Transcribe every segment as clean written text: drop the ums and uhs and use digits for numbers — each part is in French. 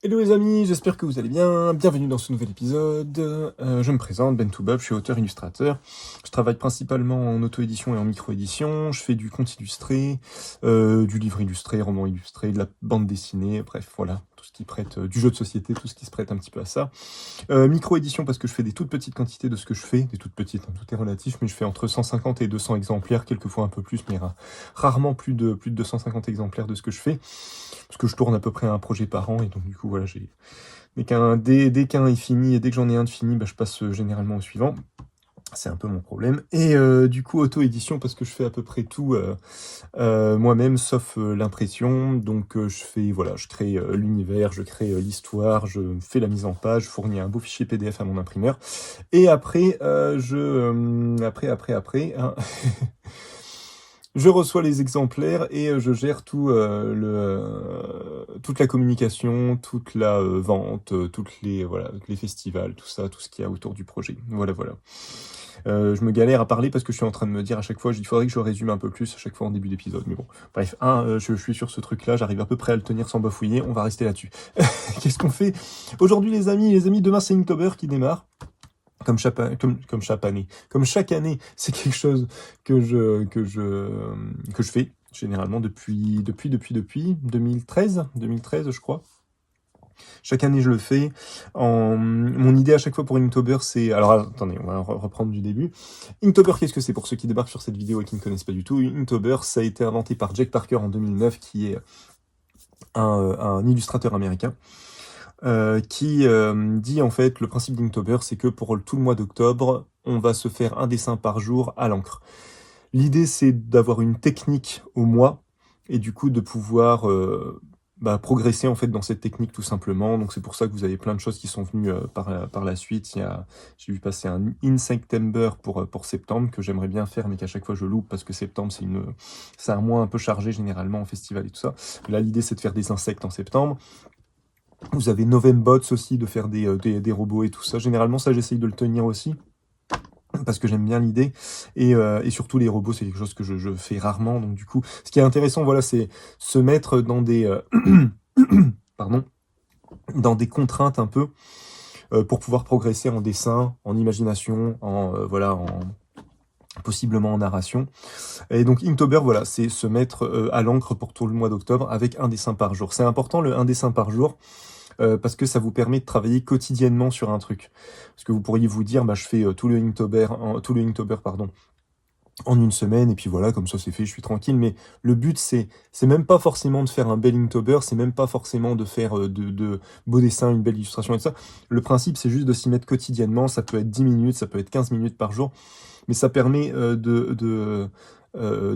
Hello les amis, j'espère que vous allez bien. Bienvenue dans ce nouvel épisode. Je me présente, Ben Toubab, je suis auteur-illustrateur. Je travaille principalement en auto-édition et en micro-édition. Je fais du conte illustré, du livre illustré, roman illustré, de la bande dessinée, bref, voilà, tout ce qui prête, du jeu de société, tout ce qui se prête un petit peu à ça. Micro-édition parce que je fais des toutes petites quantités de ce que je fais, des toutes petites, hein, tout est relatif, mais je fais entre 150 et 200 exemplaires, quelquefois un peu plus, mais rarement plus de 250 exemplaires de ce que je fais, parce que je tourne à peu près un projet par an, et donc du coup voilà, dès qu'un est fini, et dès que j'en ai un de fini, bah, je passe généralement au suivant. C'est un peu mon problème. Et du coup, auto-édition, parce que je fais à peu près tout moi-même, sauf l'impression. Donc voilà, je crée l'univers, je crée l'histoire, je fais la mise en page, je fournis un beau fichier PDF à mon imprimeur. Et après, hein, je reçois les exemplaires et je gère toute la communication, toute la vente, voilà, les festivals, tout ça, tout ce qu'il y a autour du projet. Voilà, voilà. Je me galère à parler parce que je suis en train de me dire à chaque fois, il faudrait que je résume un peu plus à chaque fois en début d'épisode. Mais bon, bref, je suis sur ce truc-là, j'arrive à peu près à le tenir sans bafouiller, on va rester là-dessus. Qu'est-ce qu'on fait aujourd'hui les amis? Les amis, demain c'est Inktober qui démarre. Comme chaque année, c'est quelque chose que je fais généralement depuis 2013, je crois. Chaque année, je le fais. Mon idée à chaque fois pour Inktober, c'est... Alors, attendez, on va reprendre du début. Inktober, qu'est-ce que c'est pour ceux qui débarquent sur cette vidéo et qui ne connaissent pas du tout? Inktober, ça a été inventé par Jack Parker en 2009, qui est un illustrateur américain. Qui dit en fait, le principe d'Inktober, c'est que pour tout le mois d'octobre, on va se faire un dessin par jour à l'encre. L'idée, c'est d'avoir une technique au mois, et du coup de pouvoir progresser en fait dans cette technique tout simplement. Donc c'est pour ça que vous avez plein de choses qui sont venues par la suite. J'ai vu passer un In September pour septembre que j'aimerais bien faire, mais qu'à chaque fois je loupe parce que septembre c'est un mois un peu chargé généralement en festival et tout ça. Là l'idée c'est de faire des insectes en septembre. Vous avez Novembots aussi, de faire des robots et tout ça. Généralement, ça, j'essaye de le tenir aussi, parce que j'aime bien l'idée. Et surtout, les robots, c'est quelque chose que je fais rarement. Donc, du coup, ce qui est intéressant, voilà, c'est se mettre dans des... pardon, dans des contraintes un peu, pour pouvoir progresser en dessin, en imagination, possiblement en narration. Et donc Inktober, voilà, c'est se mettre à l'encre pour tout le mois d'octobre avec un dessin par jour. C'est important le un dessin par jour, parce que ça vous permet de travailler quotidiennement sur un truc. Parce que vous pourriez vous dire, bah, je fais tout le Inktober, pardon, en une semaine, et puis voilà, comme ça c'est fait, je suis tranquille. Mais le but, c'est même pas forcément de faire un bel Inktober, c'est même pas forcément de faire de beaux dessins, une belle illustration et tout ça. Le principe, c'est juste de s'y mettre quotidiennement. Ça peut être 10 minutes, ça peut être 15 minutes par jour, mais ça permet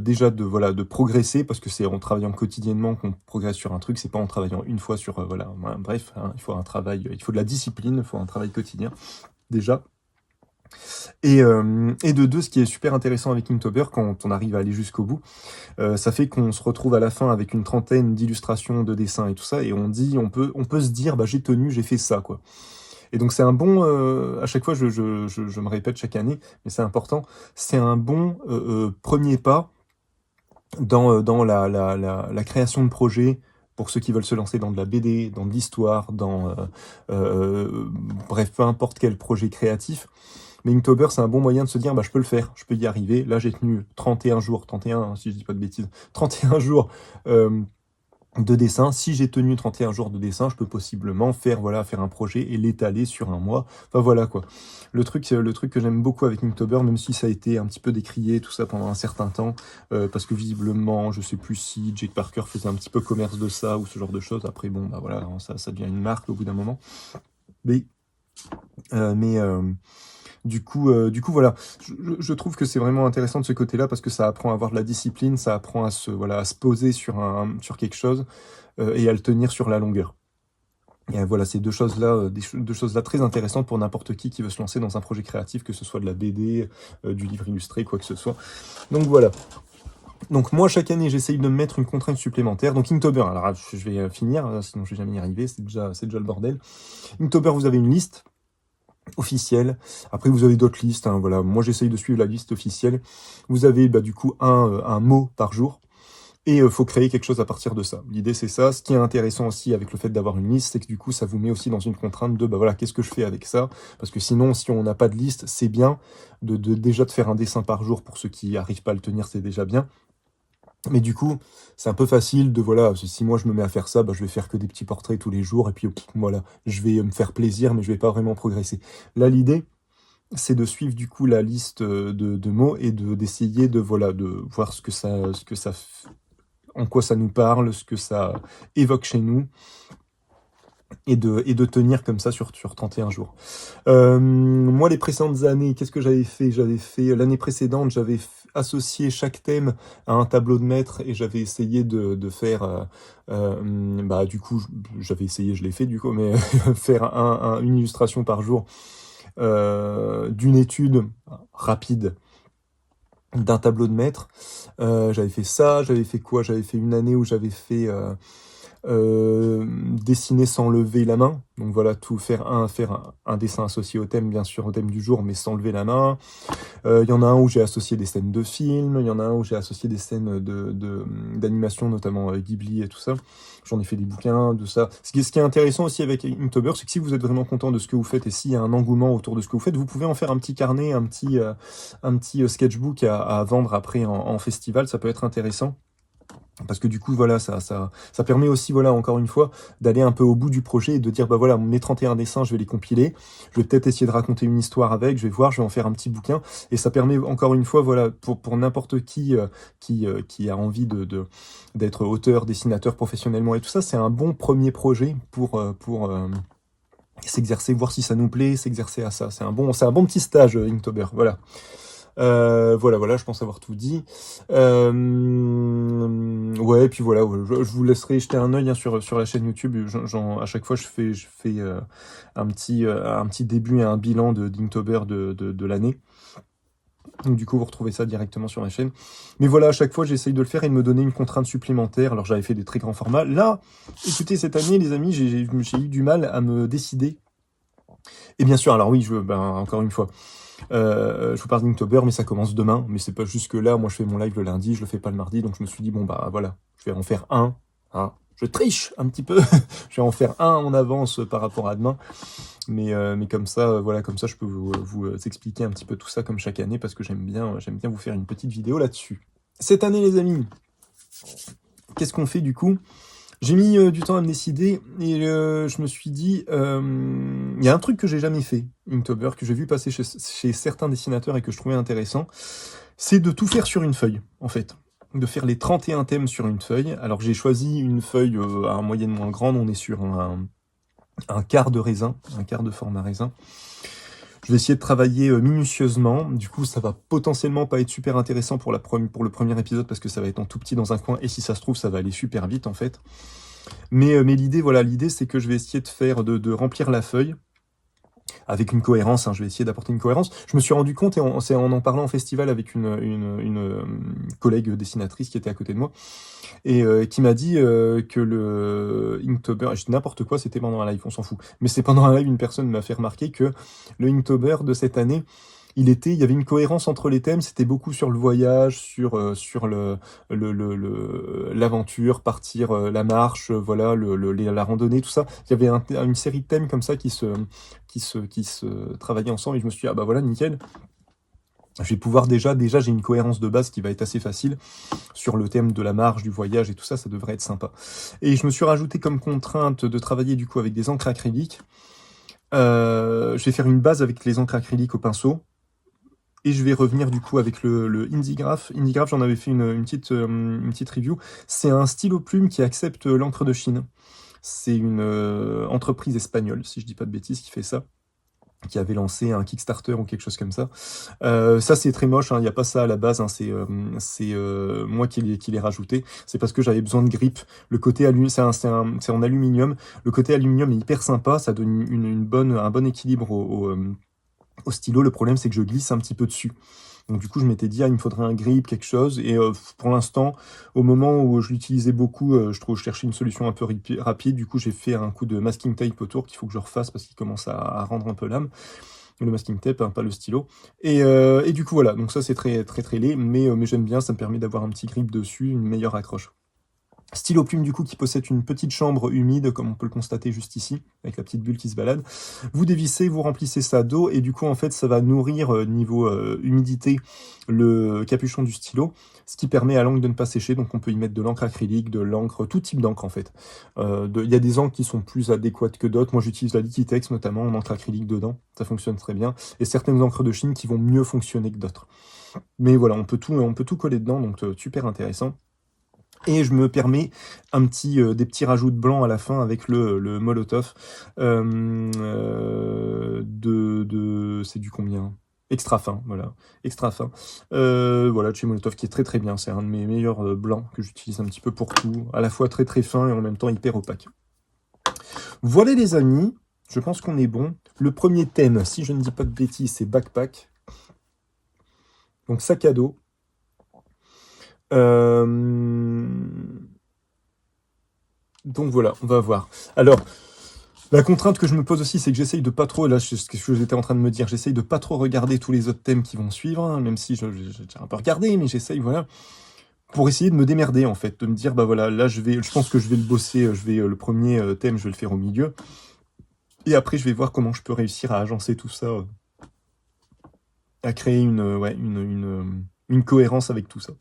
déjà de progresser, parce que c'est en travaillant quotidiennement qu'on progresse sur un truc, c'est pas en travaillant une fois sur bref, hein, il faut de la discipline, il faut un travail quotidien déjà. Et de deux, ce qui est super intéressant avec Inktober, quand on arrive à aller jusqu'au bout, ça fait qu'on se retrouve à la fin avec une trentaine d'illustrations, de dessins et tout ça, et on peut se dire, bah, j'ai tenu, j'ai fait ça, quoi. Et donc c'est un bon, à chaque fois je me répète chaque année, mais c'est important, c'est un bon premier pas dans la création de projets pour ceux qui veulent se lancer dans de la BD, dans de l'histoire, bref, peu importe quel projet créatif. Mais Inktober, c'est un bon moyen de se dire, bah, je peux le faire, je peux y arriver. Là, j'ai tenu 31 jours, 31, hein, si je dis pas de bêtises, 31 jours de dessin. Si j'ai tenu 31 jours de dessin, je peux possiblement faire un projet et l'étaler sur un mois. Enfin voilà quoi. Le truc que j'aime beaucoup avec Inktober, même si ça a été un petit peu décrié, tout ça pendant un certain temps, parce que visiblement, je sais plus si Jake Parker faisait un petit peu commerce de ça ou ce genre de choses. Après bon, bah voilà, hein, ça devient une marque au bout d'un moment. Mais, euh, mais euh, du coup, voilà, je trouve que c'est vraiment intéressant de ce côté-là, parce que ça apprend à avoir de la discipline, ça apprend à se poser sur quelque chose, et à le tenir sur la longueur. Et voilà, ces deux choses-là, deux choses-là très intéressantes pour n'importe qui veut se lancer dans un projet créatif, que ce soit de la BD, du livre illustré, quoi que ce soit. Donc voilà. Donc moi, chaque année, j'essaye de me mettre une contrainte supplémentaire. Donc Inktober, alors je vais finir, sinon je vais jamais y arriver, c'est déjà le bordel. Inktober, vous avez une liste officielle. Après, vous avez d'autres listes, hein, voilà. Moi, j'essaye de suivre la liste officielle. Vous avez du coup un mot par jour. Et faut créer quelque chose à partir de ça. L'idée, c'est ça. Ce qui est intéressant aussi avec le fait d'avoir une liste, c'est que du coup, ça vous met aussi dans une contrainte de, bah voilà, qu'est-ce que je fais avec ça? Parce que sinon, si on n'a pas de liste, c'est bien déjà de faire un dessin par jour. Pour ceux qui arrivent pas à le tenir, c'est déjà bien. Mais du coup, c'est un peu facile de, voilà, si moi je me mets à faire ça, bah, je vais faire que des petits portraits tous les jours, et puis voilà, je vais me faire plaisir, mais je vais pas vraiment progresser. Là, l'idée, c'est de suivre du coup la liste de mots et d'essayer de, voilà, de voir en quoi ça nous parle, ce que ça évoque chez nous, et de tenir comme ça sur 31 jours. Moi, les précédentes années, qu'est-ce que j'avais fait? J'avais fait l'année précédente, j'avais associé chaque thème à un tableau de maître et j'avais essayé de faire, bah du coup, j'avais essayé, je l'ai fait du coup, mais faire une illustration par jour d'une étude rapide d'un tableau de maître. J'avais fait ça, j'avais fait quoi? J'avais fait une année où j'avais fait dessiner sans lever la main. Donc voilà, faire un dessin associé au thème, bien sûr, au thème du jour, mais sans lever la main. Il y en a un où j'ai associé des scènes de films, il y en a un où j'ai associé des scènes d'animation, notamment Ghibli et tout ça. J'en ai fait des bouquins, de ça. Ce qui est intéressant aussi avec Inktober, c'est que si vous êtes vraiment content de ce que vous faites et s'il y a un engouement autour de ce que vous faites, vous pouvez en faire un petit carnet, un petit sketchbook à vendre après en festival. Ça peut être intéressant. Parce que du coup, voilà, ça permet aussi, voilà, encore une fois, d'aller un peu au bout du projet et de dire, bah voilà, mes 31 dessins, je vais les compiler, je vais peut-être essayer de raconter une histoire avec, je vais voir, je vais en faire un petit bouquin, et ça permet, encore une fois, voilà, pour n'importe qui qui a envie d'être auteur, dessinateur professionnellement et tout ça, c'est un bon premier projet pour s'exercer, voir si ça nous plaît, s'exercer à ça. C'est un bon petit stage, Inktober, voilà. Voilà, je pense avoir tout dit. Ouais, et puis voilà, ouais, je vous laisserai jeter un œil hein, sur la chaîne YouTube. À chaque fois, je fais un petit début et un bilan d'Inktober de l'année. Donc du coup, vous retrouvez ça directement sur ma chaîne. Mais voilà, à chaque fois, j'essaye de le faire et de me donner une contrainte supplémentaire. Alors j'avais fait des très grands formats. Là, écoutez, cette année, les amis, j'ai eu du mal à me décider. Et bien sûr, alors oui, encore une fois, je vous parle d'Inktober, mais ça commence demain. Mais c'est pas jusque là. Moi, je fais mon live le lundi, je le fais pas le mardi. Donc je me suis dit, bon, bah voilà, je vais en faire un. Hein. Je triche un petit peu. Je vais en faire un en avance par rapport à demain. Mais comme ça, voilà, comme ça, je peux vous expliquer un petit peu tout ça comme chaque année parce que j'aime bien vous faire une petite vidéo là-dessus. Cette année, les amis, qu'est-ce qu'on fait du coup? J'ai mis du temps à me décider et je me suis dit, il y a un truc que j'ai jamais fait, Inktober, que j'ai vu passer chez certains dessinateurs et que je trouvais intéressant, c'est de tout faire sur une feuille, en fait. De faire les 31 thèmes sur une feuille. Alors j'ai choisi une feuille à moyennement grande, on est sur un quart de raisin, un quart de format raisin. Je vais essayer de travailler minutieusement. Du coup, ça va potentiellement pas être super intéressant pour le premier épisode parce que ça va être en tout petit dans un coin et si ça se trouve, ça va aller super vite en fait. Mais l'idée, c'est que je vais essayer de remplir la feuille avec une cohérence. Hein, je vais essayer d'apporter une cohérence. Je me suis rendu compte, et c'est en parlant en festival avec une collègue dessinatrice qui était à côté de moi, et qui m'a dit que le Inktober, je dis n'importe quoi, c'était pendant un live, on s'en fout, mais c'est pendant un live, une personne m'a fait remarquer que le Inktober de cette année, il y avait une cohérence entre les thèmes, c'était beaucoup sur le voyage, sur l'aventure, partir, la marche, voilà, la randonnée, tout ça. Il y avait une série de thèmes comme ça qui se travaillaient ensemble, et je me suis dit, ah bah voilà, nickel. Je vais pouvoir déjà j'ai une cohérence de base qui va être assez facile sur le thème de la marche, du voyage et tout ça, ça devrait être sympa. Et je me suis rajouté comme contrainte de travailler du coup avec des encres acryliques. Je vais faire une base avec les encres acryliques au pinceau. Et je vais revenir du coup avec le Indigraph. Indigraph, j'en avais fait une petite review. C'est un stylo plume qui accepte l'encre de Chine. C'est une entreprise espagnole, si je dis pas de bêtises, qui fait ça, qui avait lancé un Kickstarter ou quelque chose comme ça. Ça, c'est très moche, il n'y a pas ça à la base, hein, c'est moi qui l'ai rajouté. C'est parce que j'avais besoin de grip. Le côté c'est en aluminium. Le côté aluminium est hyper sympa, ça donne un bon équilibre au stylo. Le problème, c'est que je glisse un petit peu dessus. Donc du coup, je m'étais dit, il me faudrait un grip, quelque chose. Et pour l'instant, au moment où je l'utilisais beaucoup, je cherchais une solution un peu rapide. Du coup, j'ai fait un coup de masking tape autour qu'il faut que je refasse parce qu'il commence à rendre un peu l'âme. le masking tape, hein, pas le stylo. Et du coup, voilà, donc ça c'est très très très laid, mais j'aime bien, ça me permet d'avoir un petit grip dessus, une meilleure accroche. Stylo plume du coup qui possède une petite chambre humide, comme on peut le constater juste ici, avec la petite bulle qui se balade. Vous dévissez, vous remplissez ça d'eau, et du coup en fait ça va nourrir niveau humidité le capuchon du stylo, ce qui permet à l'encre de ne pas sécher, donc on peut y mettre de l'encre acrylique, de l'encre, tout type d'encre en fait. Il y a des encres qui sont plus adéquates que d'autres, moi j'utilise la Liquitex notamment, en encre acrylique dedans, ça fonctionne très bien, et certaines encres de Chine qui vont mieux fonctionner que d'autres. Mais voilà, on peut tout coller dedans, donc super intéressant. Et je me permets des petits rajouts de blanc à la fin avec le Molotov c'est du combien? Extra fin, voilà, extra fin. Voilà, chez Molotov qui est très très bien, c'est un de mes meilleurs blancs que j'utilise un petit peu pour tout, à la fois très très fin et en même temps hyper opaque. Voilà les amis, je pense qu'on est bon. Le premier thème, si je ne dis pas de bêtises, c'est backpack. Donc sac à dos. Donc voilà, on va voir. Alors, la contrainte que je me pose aussi, c'est que j'essaye de pas trop, là, c'est ce que j'étais en train de me dire, j'essaye de pas trop regarder tous les autres thèmes qui vont suivre, hein, même si j'ai un peu regardé, mais j'essaye, voilà, pour essayer de me démerder, en fait, de me dire, bah voilà, là, je pense que je vais le bosser, le premier thème, je vais le faire au milieu, et après, je vais voir comment je peux réussir à agencer tout ça, à créer une cohérence avec tout ça.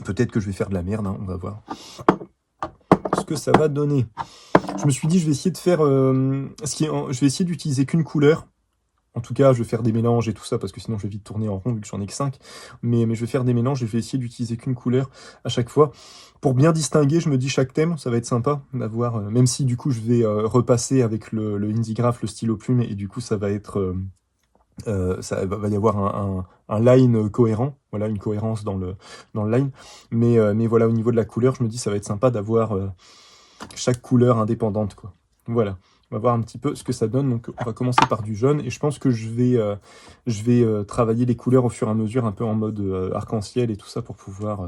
Peut-être que je vais faire de la merde, hein, on va voir ce que ça va donner. Je me suis dit, je vais essayer de faire, je vais essayer d'utiliser qu'une couleur. En tout cas, je vais faire des mélanges et tout ça, parce que sinon je vais vite tourner en rond, vu que j'en ai que 5. Mais je vais faire des mélanges et je vais essayer d'utiliser qu'une couleur à chaque fois. Pour bien distinguer, je me dis chaque thème, ça va être sympa d'avoir, même si du coup je vais repasser avec le Indigraph, le stylo plume, et du coup ça va être, ça va y avoir un line cohérent, voilà, une cohérence dans le line. Mais voilà, au niveau de la couleur, je me dis ça va être sympa d'avoir chaque couleur indépendante, quoi. Voilà. On va voir un petit peu ce que ça donne. Donc, on va commencer par du jaune. Et je pense que je vais travailler les couleurs au fur et à mesure, un peu en mode arc-en-ciel et tout ça, pour pouvoir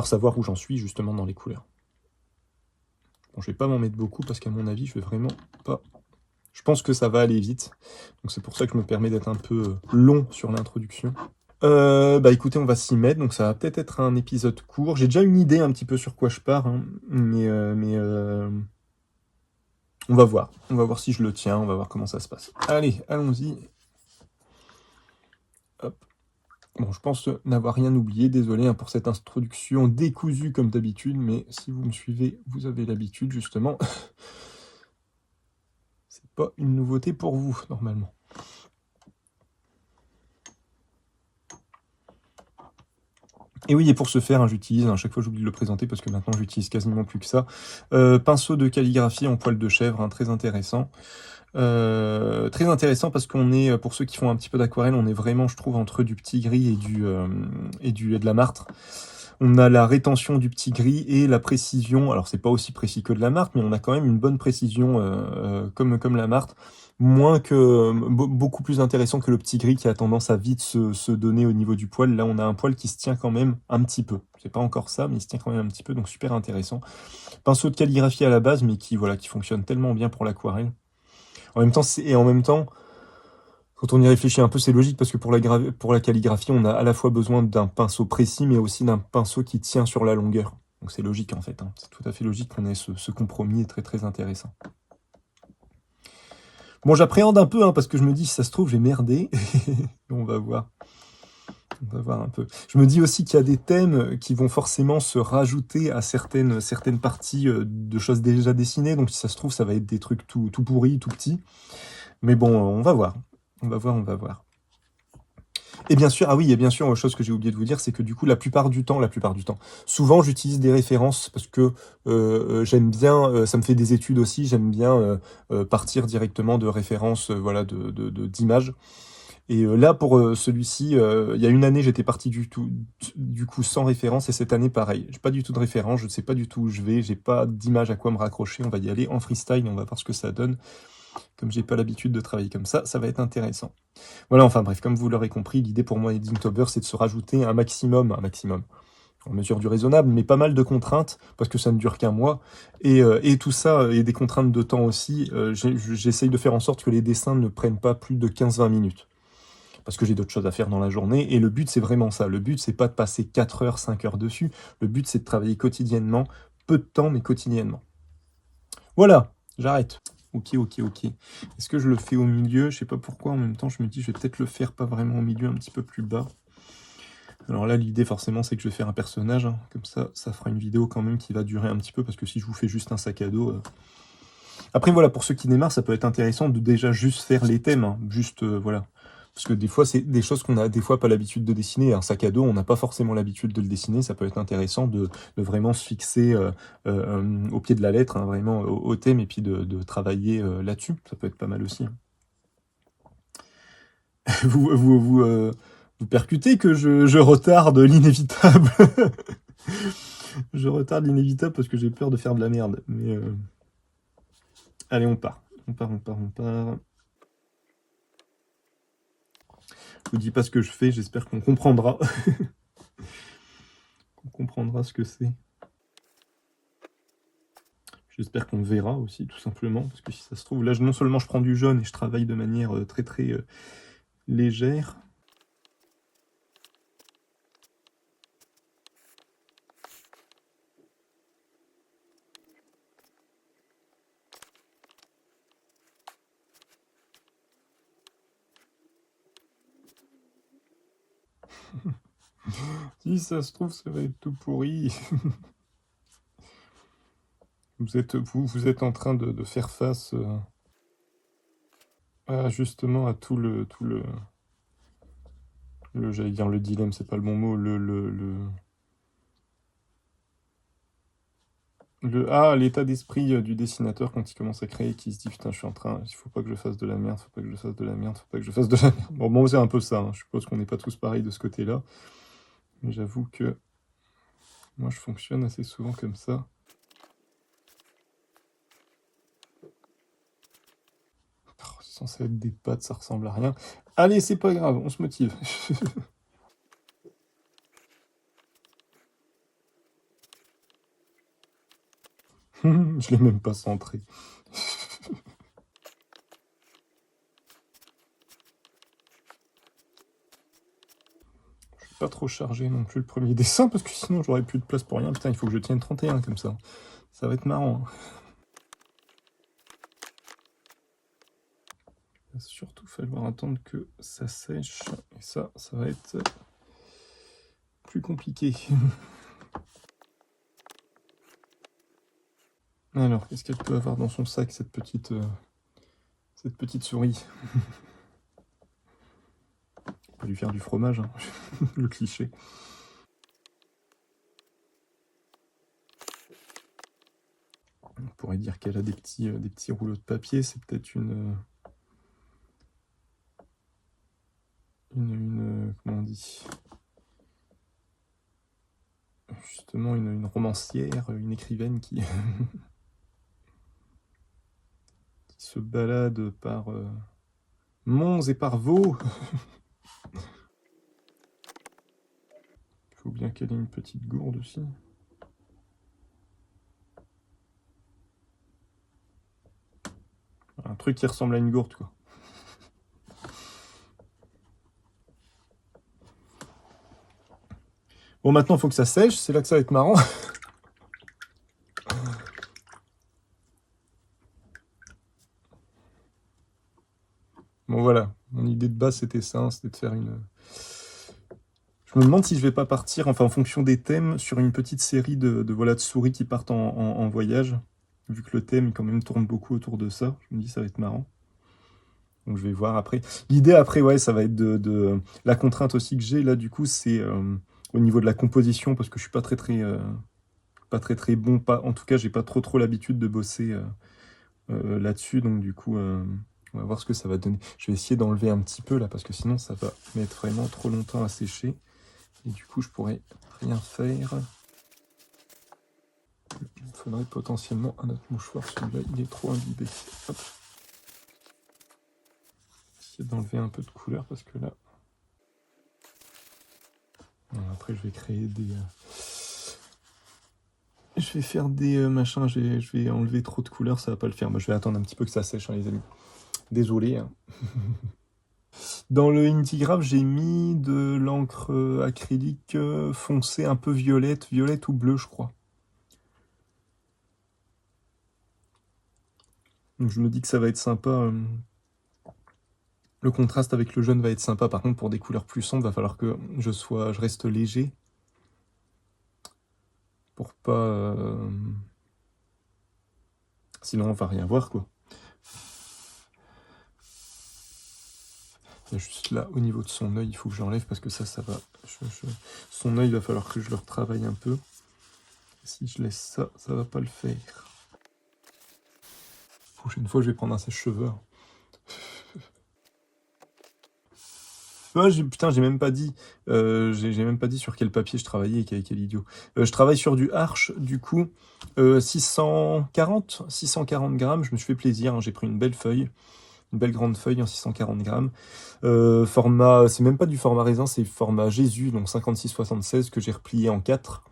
savoir où j'en suis, justement, dans les couleurs. Bon, je vais pas m'en mettre beaucoup, parce qu'à mon avis, je vais vraiment pas... Je pense que ça va aller vite. Donc, c'est pour ça que je me permets d'être un peu long sur l'introduction. Bah écoutez, on va s'y mettre, donc ça va peut-être être un épisode court. J'ai déjà une idée un petit peu sur quoi je pars, hein, mais on va voir. On va voir si je le tiens, on va voir comment ça se passe. Allez, allons-y. Hop. Bon, je pense n'avoir rien oublié, désolé hein, pour cette introduction décousue comme d'habitude, mais si vous me suivez, vous avez l'habitude justement. C'est pas une nouveauté pour vous, normalement. Et oui, et pour ce faire, hein, j'utilise, à chaque fois j'oublie de le présenter parce que maintenant j'utilise quasiment plus que ça, pinceau de calligraphie en poil de chèvre, hein, très intéressant. Très intéressant parce qu'on est, pour ceux qui font un petit peu d'aquarelle, on est vraiment, je trouve, entre du petit gris et de la martre. On a la rétention du petit gris et la précision, alors c'est pas aussi précis que de la martre, mais on a quand même une bonne précision comme la martre, beaucoup plus intéressant que le petit gris qui a tendance à vite se donner au niveau du poil. Là on a un poil qui se tient quand même un petit peu, c'est pas encore ça, mais il se tient quand même un petit peu, donc super intéressant. Pinceau de calligraphie à la base, mais qui fonctionne tellement bien pour l'aquarelle. En même temps, quand on y réfléchit un peu, c'est logique parce que pour la calligraphie, on a à la fois besoin d'un pinceau précis, mais aussi d'un pinceau qui tient sur la longueur. Donc c'est logique en fait, hein. C'est tout à fait logique qu'on ait ce compromis très très intéressant. Bon, j'appréhende un peu, hein, parce que je me dis, si ça se trouve, j'ai merdé. On va voir. On va voir un peu. Je me dis aussi qu'il y a des thèmes qui vont forcément se rajouter à certaines parties de choses déjà dessinées. Donc si ça se trouve, ça va être des trucs tout pourris, tout petits. Mais bon, on va voir. On va voir. Et bien sûr, une chose que j'ai oublié de vous dire, c'est que du coup, la plupart du temps, souvent j'utilise des références parce que j'aime bien, ça me fait des études aussi, j'aime bien partir directement de références, d'images. Et là, pour celui-ci, il y a une année, j'étais parti du coup sans référence, et cette année, pareil. J'ai pas du tout de référence, je ne sais pas du tout où je vais, j'ai pas d'image à quoi me raccrocher, on va y aller en freestyle, on va voir ce que ça donne. Comme j'ai pas l'habitude de travailler comme ça va être intéressant. Voilà, enfin bref, comme vous l'aurez compris, l'idée pour moi et d'Inktober, c'est de se rajouter un maximum, en mesure du raisonnable, mais pas mal de contraintes, parce que ça ne dure qu'un mois. Et tout ça, et des contraintes de temps aussi, j'essaye de faire en sorte que les dessins ne prennent pas plus de 15-20 minutes. Parce que j'ai d'autres choses à faire dans la journée, et le but c'est vraiment ça. Le but c'est pas de passer 4 heures, 5 heures dessus, le but c'est de travailler quotidiennement, peu de temps, mais quotidiennement. Voilà, j'arrête. Ok, ok, ok. Est-ce que je le fais au milieu? Je sais pas pourquoi, en même temps je me dis je vais peut-être le faire pas vraiment au milieu, un petit peu plus bas. Alors là, l'idée, forcément, c'est que je vais faire un personnage. Hein. Comme ça fera une vidéo quand même qui va durer un petit peu, parce que si je vous fais juste un sac à dos... Après, voilà, pour ceux qui démarrent, ça peut être intéressant de déjà juste faire les thèmes. Hein. Juste, voilà. Parce que des fois, c'est des choses qu'on a des fois pas l'habitude de dessiner. Un sac à dos, on n'a pas forcément l'habitude de le dessiner. Ça peut être intéressant de vraiment se fixer au pied de la lettre, hein, vraiment au thème, et puis de travailler là-dessus. Ça peut être pas mal aussi. Hein. Vous percutez que je retarde l'inévitable. Je retarde l'inévitable parce que j'ai peur de faire de la merde. Mais allez, on part. On part. Je vous dis pas ce que je fais, j'espère qu'on comprendra. Qu'on comprendra ce que c'est. J'espère qu'on verra aussi, tout simplement. Parce que si ça se trouve, là, non seulement je prends du jaune et je travaille de manière très très légère. Si ça se trouve, ça va être tout pourri. Vous êtes en train de faire face justement à tout le j'allais dire le dilemme, c'est pas le bon mot, l'état d'esprit du dessinateur quand il commence à créer, qui se dit putain, je suis en train, il faut pas que je fasse de la merde, faut pas que je fasse de la merde, faut pas que je fasse de la merde. Bon, moi c'est un peu ça, hein. Je suppose qu'on n'est pas tous pareils de ce côté-là, mais j'avoue que moi je fonctionne assez souvent comme ça. Oh, c'est censé être des pattes, ça ressemble à rien. Allez, c'est pas grave, on se motive. Je l'ai même pas centré. Pas trop chargé non plus le premier dessin, parce que sinon j'aurais plus de place pour rien. Putain, il faut que je tienne 31 comme ça. Ça va être marrant. Hein. Il va surtout falloir attendre que ça sèche. Et ça va être plus compliqué. Alors, qu'est-ce qu'elle peut avoir dans son sac, cette petite souris? On peut lui faire du fromage, hein. Le cliché. On pourrait dire qu'elle a des petits rouleaux de papier. C'est peut-être comment on dit? Justement, une romancière, une écrivaine qui se balade par Mons et par Vaux. Il faut bien qu'elle ait une petite gourde aussi. Un truc qui ressemble à une gourde, quoi. Bon, maintenant, il faut que ça sèche. C'est là que ça va être marrant. Bon, voilà. Mon idée de base, c'était ça. C'était de faire une... Je me demande si je vais pas partir, enfin, en fonction des thèmes, sur une petite série de souris qui partent en voyage. Vu que le thème, quand même, tourne beaucoup autour de ça. Je me dis, ça va être marrant. Donc, je vais voir après. L'idée, après, ouais, ça va être La contrainte aussi que j'ai, là, du coup, c'est au niveau de la composition, parce que je suis pas très bon. En tout cas, j'ai pas trop l'habitude de bosser là-dessus. Donc, du coup, on va voir ce que ça va donner. Je vais essayer d'enlever un petit peu, là, parce que sinon, ça va mettre vraiment trop longtemps à sécher. Et du coup, je pourrais rien faire. Il me faudrait potentiellement un autre mouchoir. Celui-là, il est trop imbibé. Hop. Essayer d'enlever un peu de couleur parce que là... Après, je vais créer Je vais faire des machins, je vais enlever trop de couleurs, ça va pas le faire. Moi, je vais attendre un petit peu que ça sèche, hein, les amis. Désolé, hein. Dans le Indigraph, j'ai mis de l'encre acrylique foncée, un peu violette ou bleue, je crois. Donc je me dis que ça va être sympa. Le contraste avec le jaune va être sympa. Par contre, pour des couleurs plus sombres, va falloir que je reste léger. Pour pas... Sinon, on va rien voir, quoi. Il y a juste là, au niveau de son œil, il faut que j'enlève parce que ça va... Son œil, il va falloir que je le retravaille un peu. Si je laisse ça, ça va pas le faire. Prochaine fois, je vais prendre un sèche-cheveux. Putain, j'ai même pas dit. J'ai même pas dit sur quel papier je travaillais, quel idiot. Je travaille sur du Arches, du coup, 640 grammes. Je me suis fait plaisir, hein, j'ai pris une belle feuille, une belle grande feuille en 640 grammes. Format, c'est même pas du format raisin, c'est format Jésus, donc 56-76 que j'ai replié en 4.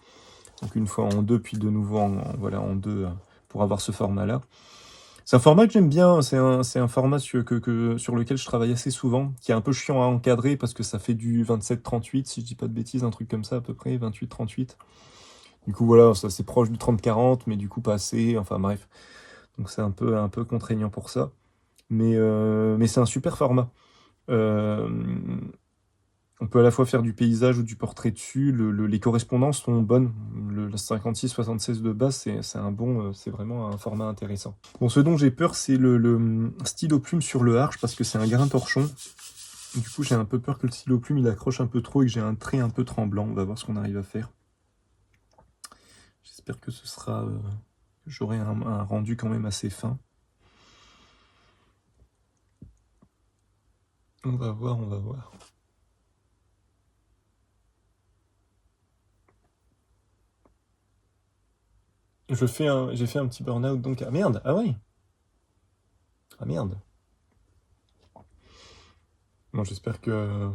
Donc une fois en 2, puis de nouveau voilà, en 2 pour avoir ce format-là. C'est un format que j'aime bien, c'est un format sur lequel je travaille assez souvent, qui est un peu chiant à encadrer parce que ça fait du 27-38, si je dis pas de bêtises, un truc comme ça à peu près, 28-38. Du coup voilà, ça c'est proche du 30-40, mais du coup pas assez, enfin bref. Donc c'est un peu contraignant pour ça. Mais c'est un super format. Euh, on peut à la fois faire du paysage ou du portrait dessus. Les correspondances sont bonnes. Le 56-76 de base, c'est vraiment un format intéressant. Bon, ce dont j'ai peur, c'est le stylo plume sur le Arches parce que c'est un grain torchon. Du coup, j'ai un peu peur que le stylo plume il accroche un peu trop et que j'ai un trait un peu tremblant. On va voir ce qu'on arrive à faire. J'espère que j'aurai un rendu quand même assez fin. On va voir, on va voir. J'ai fait un petit burn-out, donc... Ah merde, ah oui. Ah merde. Bon, j'espère que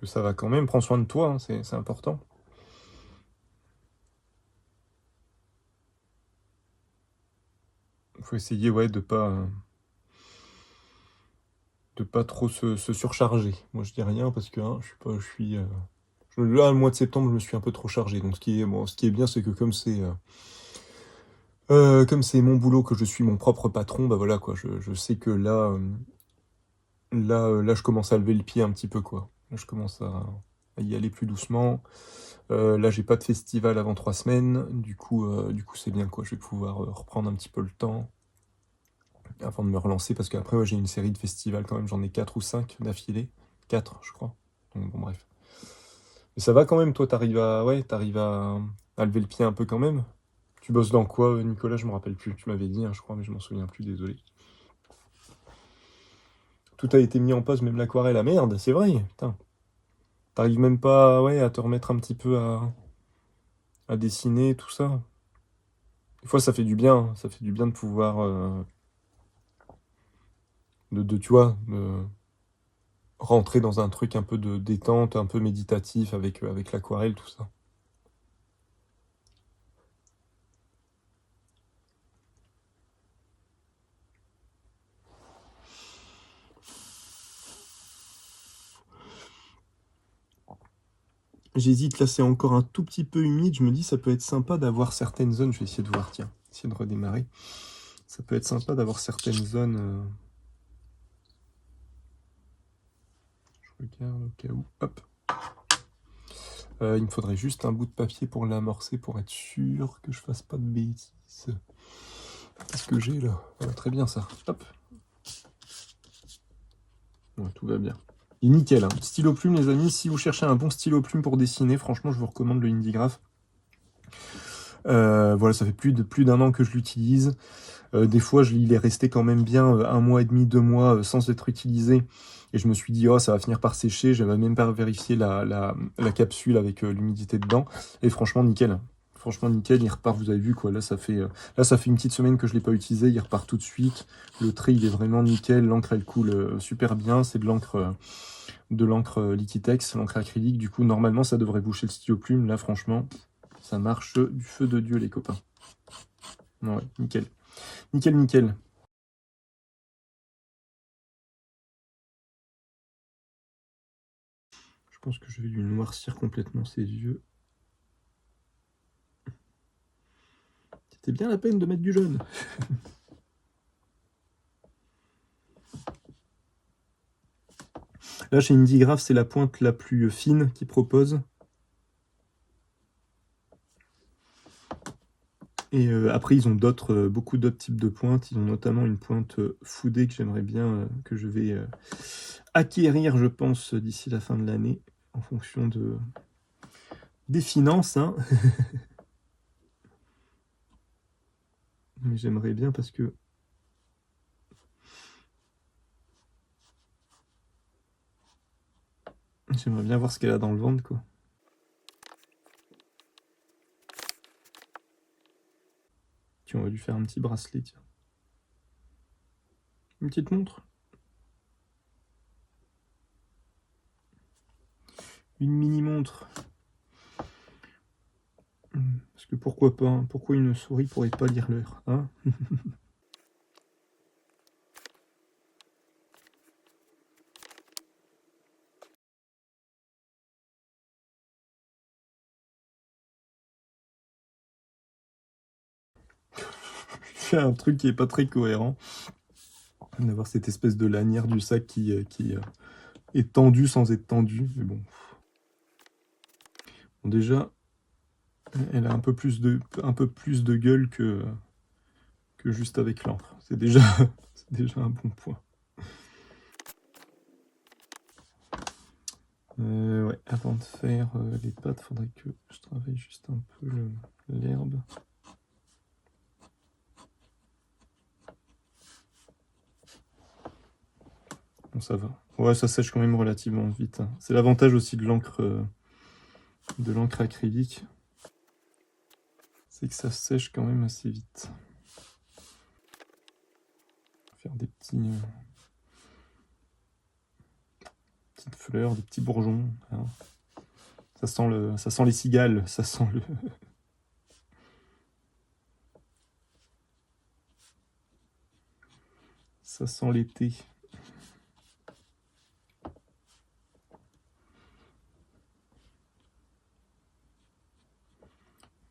ça va quand même. Prends soin de toi, hein, c'est important. Il faut essayer, ouais, de pas trop se surcharger. Moi, je dis rien parce que hein, là, le mois de septembre, je me suis un peu trop chargé. Donc, ce qui est bien, c'est que comme c'est mon boulot, que je suis mon propre patron, bah voilà, quoi. Je sais que là, je commence à lever le pied un petit peu, quoi. Là, je commence à y aller plus doucement. Là, j'ai pas de festival avant 3 semaines. Du coup, c'est bien, quoi. Je vais pouvoir reprendre un petit peu le temps avant de me relancer. Parce qu'après, ouais, j'ai une série de festivals quand même. J'en ai 4 ou 5 d'affilée. 4, je crois. Donc, bon, bref. Mais ça va quand même, toi, t'arrives à lever le pied un peu quand même. Tu bosses dans quoi, Nicolas? Je me rappelle plus. Tu m'avais dit, hein, je crois, mais je m'en souviens plus, désolé. Tout a été mis en pause, même l'aquarelle. Ah merde, c'est vrai, putain. T'arrives même pas, ouais, à te remettre un petit peu à dessiner, tout ça. Des fois, ça fait du bien, hein. Ça fait du bien de pouvoir, tu vois, rentrer dans un truc un peu de détente, un peu méditatif avec l'aquarelle, tout ça. J'hésite, là c'est encore un tout petit peu humide, je me dis ça peut être sympa d'avoir certaines zones, je vais essayer de voir, tiens, essayer de redémarrer. Ça peut être sympa d'avoir certaines zones... Je regarde au cas où, hop. Il me faudrait juste un bout de papier pour l'amorcer, pour être sûr que je fasse pas de bêtises. Qu'est-ce que j'ai là? Très bien ça, hop. Ouais, tout va bien. Et nickel, hein. Stylo plume les amis, si vous cherchez un bon stylo plume pour dessiner, franchement je vous recommande le Indigraph. Voilà, ça fait plus d'un an que je l'utilise. Des fois, il est resté quand même bien 1 mois et demi, 2 mois sans être utilisé. Et je me suis dit, oh, ça va finir par sécher. J'avais même pas vérifié la capsule avec l'humidité dedans. Et franchement, nickel. Franchement, nickel. Il repart, vous avez vu quoi. Là, ça fait une petite semaine que je l'ai pas utilisé. Il repart tout de suite. Le trait, il est vraiment nickel. L'encre, elle coule super bien. C'est de l'encre Liquitex, l'encre acrylique. Du coup, normalement, ça devrait boucher le stylo plume. Là, franchement, Ça marche du feu de Dieu, les copains. Ouais, nickel. Nickel, nickel. Je pense que je vais lui noircir complètement ses yeux. C'était bien la peine de mettre du jaune. Là, chez Indigraph, c'est la pointe la plus fine qu'ils proposent. Et après, ils ont beaucoup d'autres types de pointes. Ils ont notamment une pointe foudée que j'aimerais bien, que je vais acquérir, je pense, d'ici la fin de l'année, en fonction des finances. Hein. Mais j'aimerais bien parce que j'aimerais bien voir ce qu'elle a dans le ventre, quoi. Tiens, on va lui faire un petit bracelet, tiens. Une petite montre. Une mini-montre. Parce que pourquoi pas, hein. Pourquoi une souris pourrait pas lire l'heure, hein? C'est un truc qui est pas très cohérent. D'avoir cette espèce de lanière du sac qui est tendue sans être tendue. Mais bon. Bon, déjà, elle a un peu plus de gueule que juste avec l'encre. C'est déjà, c'est déjà un bon point. Ouais, avant de faire les pattes, faudrait que je travaille juste un peu l'herbe. Bon, ça va. Ouais, ça sèche quand même relativement vite. Hein. C'est l'avantage aussi de l'encre acrylique. C'est que ça sèche quand même assez vite. Faire des petites fleurs, des petits bourgeons. Hein. Ça sent les cigales, ça sent le. Ça sent l'été.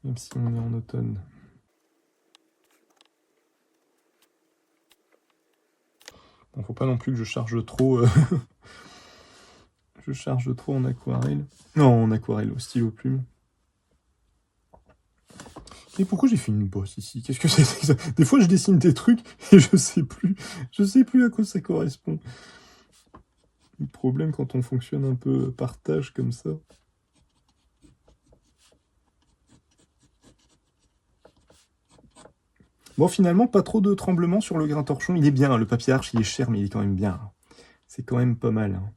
Même si on est en automne. Bon, faut pas non plus que je charge trop. Je charge trop en aquarelle. Non, en aquarelle, au stylo plume. Et pourquoi j'ai fait une bosse ici? Qu'est-ce que c'est que ça? Des fois, je dessine des trucs et je sais plus. Je sais plus à quoi ça correspond. Le problème quand on fonctionne un peu par tâche comme ça. Bon, finalement, pas trop de tremblements sur le grain torchon. Il est bien, le papier arche, il est cher, mais il est quand même bien. C'est quand même pas mal. Hein.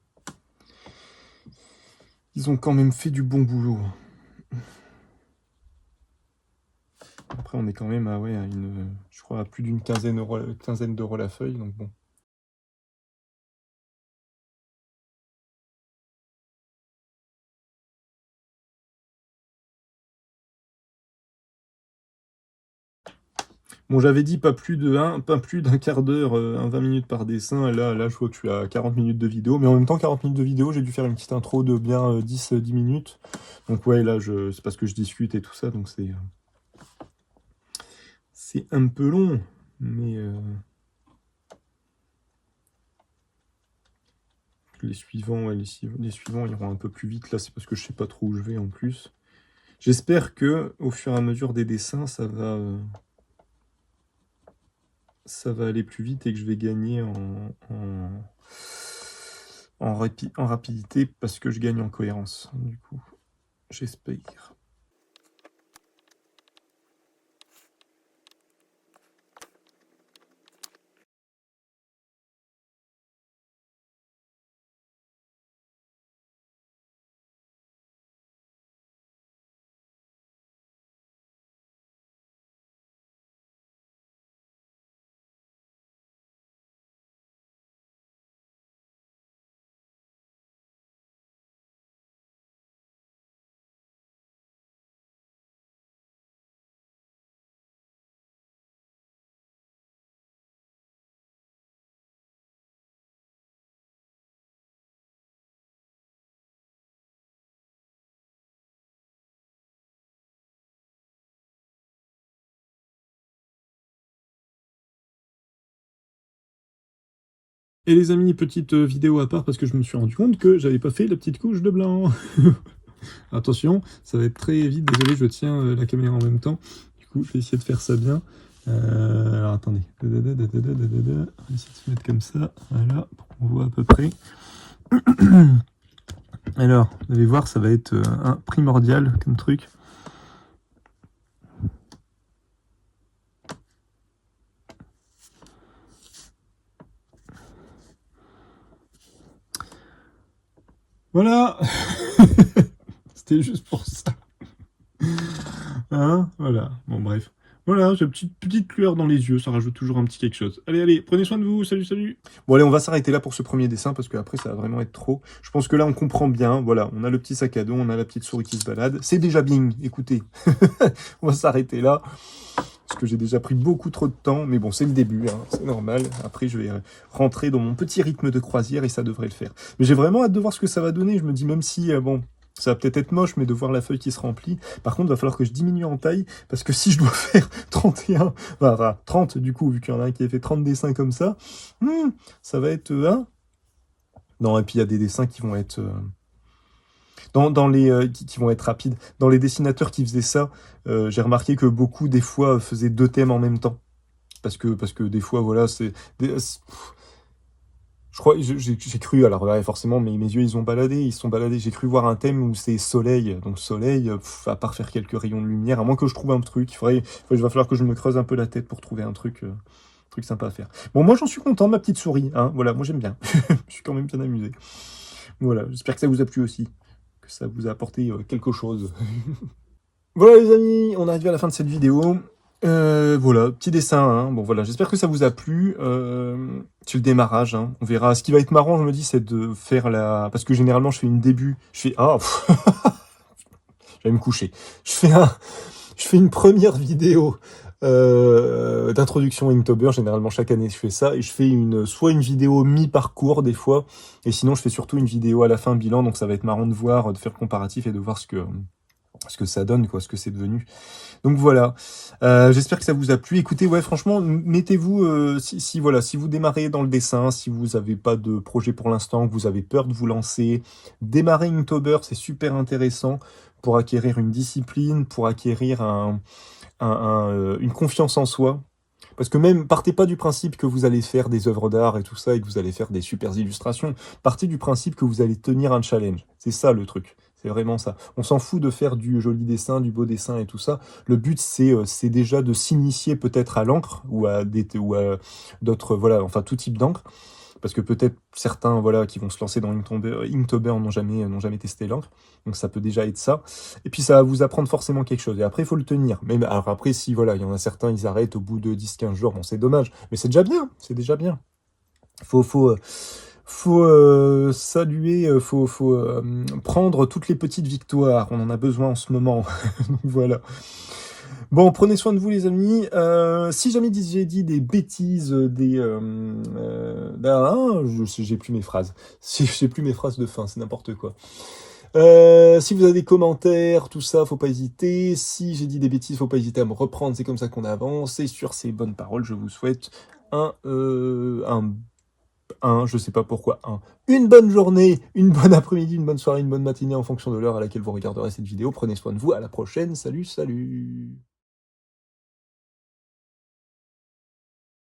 Ils ont quand même fait du bon boulot. Après, on est quand même je crois, à plus d'une quinzaine d'euros la feuille, donc bon. Bon, j'avais dit pas plus d'un quart d'heure, 20 minutes par dessin, et là, je vois que je suis à 40 minutes de vidéo, mais en même temps, 40 minutes de vidéo, j'ai dû faire une petite intro de bien 10 minutes. Donc ouais, là, c'est parce que je discute et tout ça, donc c'est un peu long, mais les suivants, ouais, les suivants iront un peu plus vite. Là, c'est parce que je sais pas trop où je vais en plus. J'espère que au fur et à mesure des dessins, ça va aller plus vite et que je vais gagner en rapidité parce que je gagne en cohérence. Du coup, j'espère. Et les amis, petite vidéo à part parce que je me suis rendu compte que j'avais pas fait la petite couche de blanc. Attention, ça va être très vite, désolé, je tiens la caméra en même temps. Du coup, je vais essayer de faire ça bien. Alors attendez, on va essayer de se mettre comme ça, voilà, pour qu'on voit à peu près. Alors, vous allez voir, ça va être un primordial comme truc. Voilà. C'était juste pour ça. Hein, voilà, bon bref. Voilà, j'ai une petite lueur dans les yeux, ça rajoute toujours un petit quelque chose. Allez, allez, prenez soin de vous, salut, salut. Bon allez, on va s'arrêter là pour ce premier dessin, parce qu'après ça va vraiment être trop. Je pense que là on comprend bien, voilà, on a le petit sac à dos, on a la petite souris qui se balade. C'est déjà bien, écoutez. On va s'arrêter là, parce que j'ai déjà pris beaucoup trop de temps, mais bon, c'est le début, hein, c'est normal. Après, je vais rentrer dans mon petit rythme de croisière, et ça devrait le faire. Mais j'ai vraiment hâte de voir ce que ça va donner, je me dis, même si, bon... Ça va peut-être être moche, mais de voir la feuille qui se remplit. Par contre, il va falloir que je diminue en taille, parce que si je dois faire 31, enfin 30 du coup, vu qu'il y en a un qui a fait 30 dessins comme ça, ça va être... Non, et puis il y a des dessins qui vont être... dans les qui vont être rapides. Dans les dessinateurs qui faisaient ça, j'ai remarqué que beaucoup, des fois, faisaient 2 thèmes en même temps. Parce que des fois, voilà, c'est... Je crois, j'ai cru, alors ouais, forcément, mes yeux, ils se sont baladés. J'ai cru voir un thème où c'est soleil. Donc soleil, à part faire quelques rayons de lumière, à moins que je trouve un truc, il va falloir que je me creuse un peu la tête pour trouver un truc sympa à faire. Bon, moi, j'en suis content, ma petite souris, hein. Voilà, moi, j'aime bien. Je suis quand même bien amusé. Voilà, j'espère que ça vous a plu aussi. Que ça vous a apporté quelque chose. Voilà, les amis, on arrive à la fin de cette vidéo. Voilà, petit dessin, hein. Bon voilà, j'espère que ça vous a plu. C'est le démarrage, hein. On verra. Ce qui va être marrant, je me dis, c'est de faire la... Parce que généralement, je fais une début. Je fais... Ah, je vais me coucher. Je fais une première vidéo d'introduction à Inktober. Généralement, chaque année, je fais ça. Et je fais soit une vidéo mi-parcours, des fois. Et sinon, je fais surtout une vidéo à la fin, bilan. Donc, ça va être marrant de voir, de faire le comparatif et de voir ce que ça donne, quoi, ce que c'est devenu. Donc voilà, j'espère que ça vous a plu. Écoutez, ouais, franchement, mettez-vous, si voilà, si vous démarrez dans le dessin, si vous n'avez pas de projet pour l'instant, que vous avez peur de vous lancer, démarrer Inktober, c'est super intéressant pour acquérir une discipline, pour acquérir une confiance en soi. Parce que même, partez pas du principe que vous allez faire des œuvres d'art et tout ça, et que vous allez faire des super illustrations. Partez du principe que vous allez tenir un challenge. C'est ça le truc. C'est vraiment ça. On s'en fout de faire du joli dessin, du beau dessin et tout ça. Le but, c'est déjà de s'initier peut-être à l'encre ou à d'autres, voilà, enfin tout type d'encre. Parce que peut-être certains, voilà, qui vont se lancer dans Inktober n'ont jamais testé l'encre. Donc ça peut déjà être ça. Et puis ça va vous apprendre forcément quelque chose. Et après, il faut le tenir. Mais alors après, si voilà, il y en a certains, ils arrêtent au bout de 10-15 jours. Bon, c'est dommage. Mais c'est déjà bien. C'est déjà bien. Faut saluer, faut prendre toutes les petites victoires. On en a besoin en ce moment. Donc voilà. Bon, prenez soin de vous, les amis. Si jamais j'ai dit des bêtises, j'ai plus mes phrases. Si j'ai plus mes phrases de fin, c'est n'importe quoi. Si vous avez des commentaires, tout ça, faut pas hésiter. Si j'ai dit des bêtises, faut pas hésiter à me reprendre. C'est comme ça qu'on avance. Et sur ces bonnes paroles, je vous souhaite je sais pas pourquoi, une bonne journée, une bonne après-midi, une bonne soirée, une bonne matinée en fonction de l'heure à laquelle vous regarderez cette vidéo. Prenez soin de vous. À la prochaine. Salut, salut.